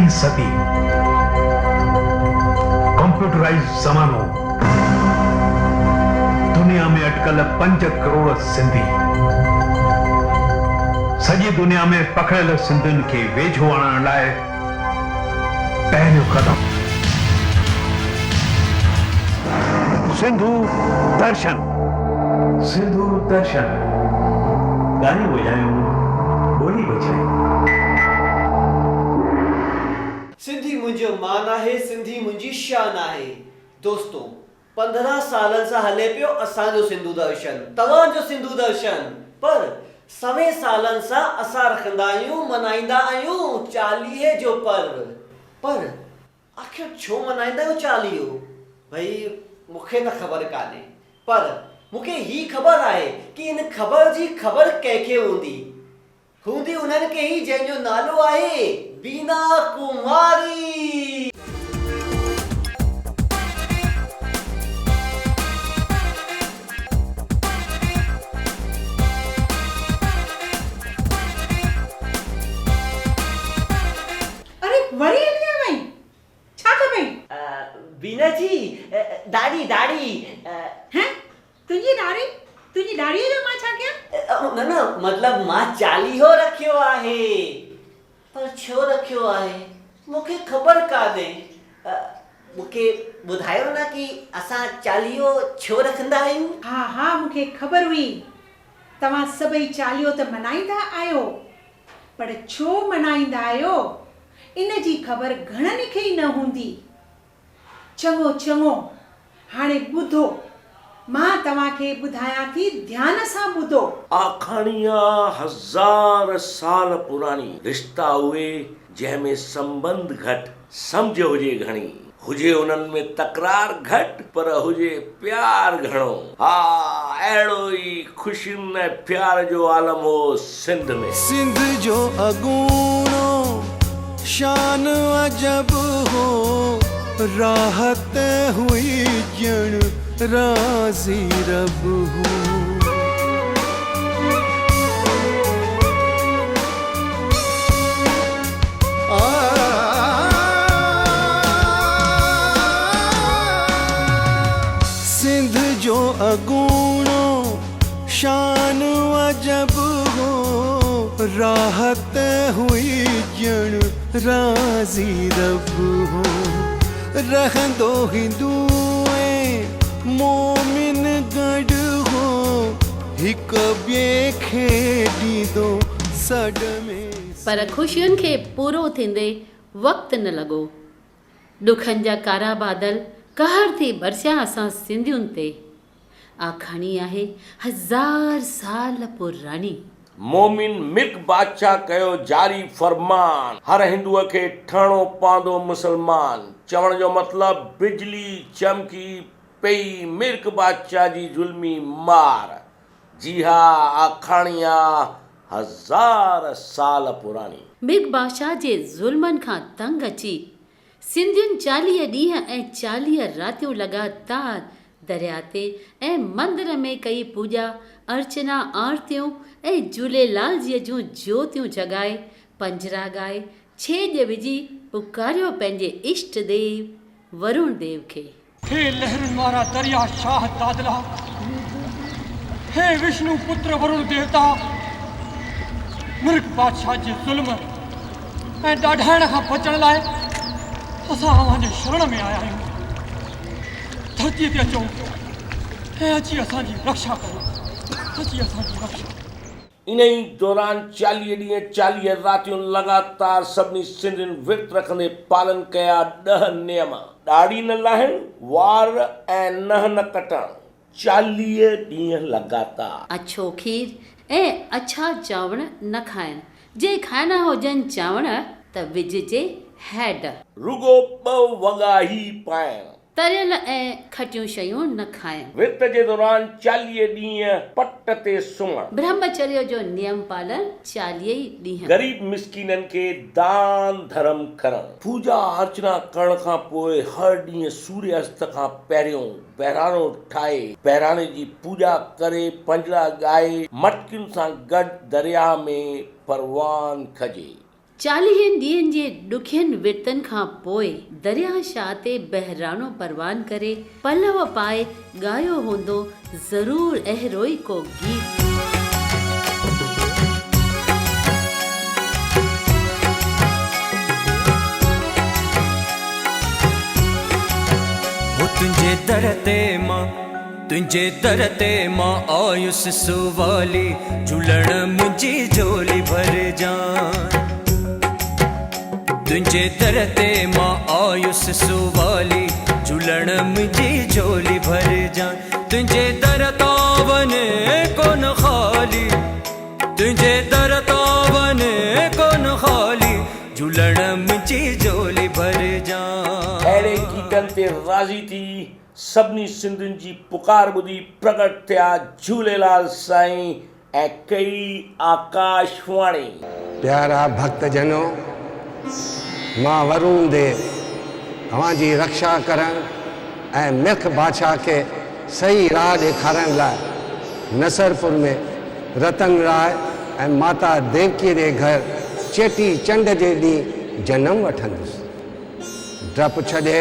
21वीं सदी कंप्यूटराइज ज़मानो, दुनिया में अटकल 5 करोड़ सिंधी, सॼी दुनिया में पकड़ियल सिंधियुनि खे वेझो आणण लाइ पहिरियों कदम सिंधु दर्शन। सिंधु दर्शन गानी बजायूं, बोली बजायूं। सिंधी मुंहिंजो मान आहे, सिंधी मुंहिंजी शान आहे। दोस्तों, 15 सालनि सां हले पियो असांजो सिंधु दर्शन, तव्हांजो सिंधु दर्शन। पर 100 सालनि सां असां रखंदा आहियूं, मनाईंदा आहियूं चालीहे जो पर्व। पर आखिर छो मनाईंदा आहियूं चालीहो? भई मूंखे त ख़बर कान्हे, पर मूंखे ही ख़बर आहे कि इन ख़बर जी ख़बर कंहिंखे हूंदी उन्हनि खे ही जंहिंजो नालो आहे बीना कुमारी। अरे वरी अलिया भाई छा खपई? बीना जी, दाढ़ी हैं? तुंहिंजी दाढ़ीअ जो मां छा कयां? न मतलब मां चालीहो रखियो आहे। पर छो रखियो आहे मूंखे ख़बर कान्हे। मूंखे ॿुधायो न कि असां चालीहो छो रखंदा आहियूं। हा मूंखे ख़बर हुई तव्हां सभई चालीहो त मनाईंदा आहियो, पर छो मनाईंदा आहियो इन जी ख़बर घणनि खे ई न हूंदी। चङो हाणे ॿुधो, मां तव्हांखे ॿुधायां थी, ध्यान सां ॿुधो। आखाणियां 1000 साल पुरानी रिश्ता उहे जंहिंमें संबंध घटि, सम्झ हुजे घणी, हुजे उन्हनि में तकरार घटि पर हुजे प्यार घणो। हा, अहिड़ो ई ख़ुशियुनि ऐं प्यार जो आलम हो सिंध में। सिंध जो अगूणो शान अजब हो, राहत हुई ॼण राज़ी रब हो। सिंध जो अगूणो शान अजब हो, राहत हुई ॼण राज़ी रब हो। रहंदो हिंदू मोमिन गॾ हो, हिक ॿिए खे ॾींदो सॾ में। पर ख़ुशियुनि खे पूरो थींदे वक़्तु न लॻो। ॾुखनि जा कारा बादल कहर थी बरसिया असां सिंधियुनि ते। आखाणी आहे 1000 साल पुराणी। मोमिन मिल्क बादशाह कयो जारी फरमान, हर हिंदुअ खे ठहणो पवंदो मुसलमान। चवण जो मतिलब बिजली चमकी पई मिल्क बादशाह जी ज़ुल्मी मार। जी हा, आखाणियां 1000 साल पुरानी। मिल्क बादशाह जे ज़ुल्मनि खां तंग अची सिंधियुनि 40 ॾींहं ऐं 40 रातियूं लगातार दरिया ते ऐं मंदिर में कई पूॼा अर्चना, आरतियूं ऐं झूलेलाल जीअ जूं ज्योतियूं जॻाए, पंजरा ॻाए, छेॼ विझी पुकारियो पंहिंजे इष्ट देव वरुण देव खे। हे लहरुनि वारा दरिया शाह दादला, हे विष्णु पुत्र वरुण देवता, मिल्क बादशाह जे ज़ुल्म ऐं ॾाढाइण खां बचण लाइ असां अव्हांजे शरण में आया आहियूं। धरतीअ ते अचो ऐं अची असांजी रक्षा करो, अची असांजी रक्षा। इन ई दौरान 40 ॾींहं 40 रातियूं लगातार सभिनी सिंधियुनि विर्त रखंदे पालन कया 10 नियम। ॾाढ़ी न लाहिण, वार ऐं नह न कटण, 40 ॾींहं लगातार। अछो खीर ऐं अछा चांवर न खाइनि, जे खाइणा हुजनि चांवर त विझिजे हैड। रुगो 2 वॻा ई पाइण, तरियल ऐं खटियूं शयूं न खाइनि। विर्त जे दौरान 40 ॾींहं पट ते सुम्हण। ब्रह्मचर्य जो नियम पालन 40 ॾींहं। गरीब मिसकीननि खे दान धर्म करण। पूजा अर्चना करण खां पोइ हर ॾींहुं सूर्यास्त खां पहिरियों बहिराणो ठाहे बहिराणे जी पूजा करे पंजड़ा ॻाए मटकियुनि सां गॾु दरिया में परवान खजे। 40 ॾींहंनि जे ॾुखियनि विर्तनि खां पोइ दरिया शाह ते बहिराणो परवान करे पलव पाए ॻायो हूंदो ज़रूरु अहिड़ो ई को गीत। तुंहिंजे दर ते मां आयुसि सुवाली झूलण मुंहिंजी झोली भर जान। तुंहिंजे दर ते मां आयुसि सुवाली झूलण मुंहिंजी झोली भर जान। तुंहिंजे दर तां वञे कोन ख़ाली, तुंहिंजे दर तां वञे कोन ख़ाली झूलण मुंहिंजी झोली भर जान। अहिड़े गीतनि ते राज़ी थी सभिनी सिंधियुनि जी पुकार ॿुधी प्रकट थिया झूलेलाल साईं ऐं कई आकाशवाणी। प्यारा भक्तजनों, मां वरुण देव तव्हां जी रक्षा करण ऐं मिल्ख बादशाह खे सही राह ॾेखारण लाइ नसरपुर में रतन राय ऐं माता देवकीअ जे घर चेटी चंड जे ॾींहुं जनम वठंदुसि। डपु छॾे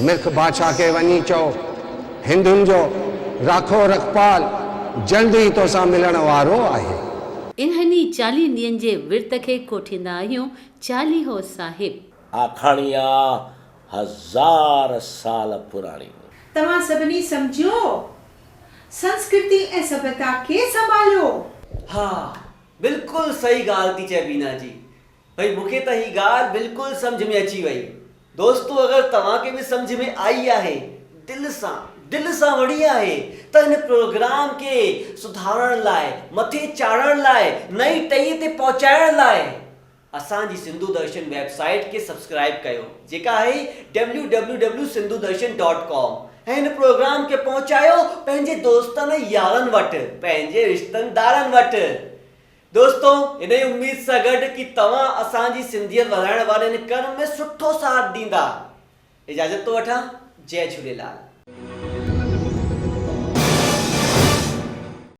मिल्ख बादशाह खे वञी चओ, हिंदुनि जो राखो रखपाल जल्दी ई तोसां मिलण वारो आहे। इन्हनि 40 ॾींहंनि जे विर्त खे कोठींदा आहियूं चालीहो साहिब। आखाणी आहे 1000 साल पुराणी। तव्हां सभिनी सम्झो, संस्कृति ऐं सभ्यता खे संभालियो। हा, बिल्कुलु सही ॻाल्हि थी चए बीना जी। भई मूंखे त ही ॻाल्हि बिल्कुलु सम्झ में अची वई। दोस्तों, अगर तव्हांखे बि सम्झ में आई आहे, दिल सां वणी आहे, त हिन प्रोग्राम खे सुधारण लाइ, मथे चाढ़ण लाइ, नई टही ते पहुचाइण लाइ असांजी सिंधु दर्शन वेबसाइट खे सब्सक्राइब कयो, जेका आहे www.sindhudarshan.com। ऐं हिन प्रोग्राम खे पहुचायो पंहिंजे दोस्तनि यारनि वटि, पंहिंजे रिश्तेदारनि वटि। दोस्तों, इन उम्मीद सां गॾु कि तव्हां असांजी सिंधियत वधाइण वारे हिन कम में सुठो साथ ॾींदा, इजाज़त थो वठां। जय झूलेलाल।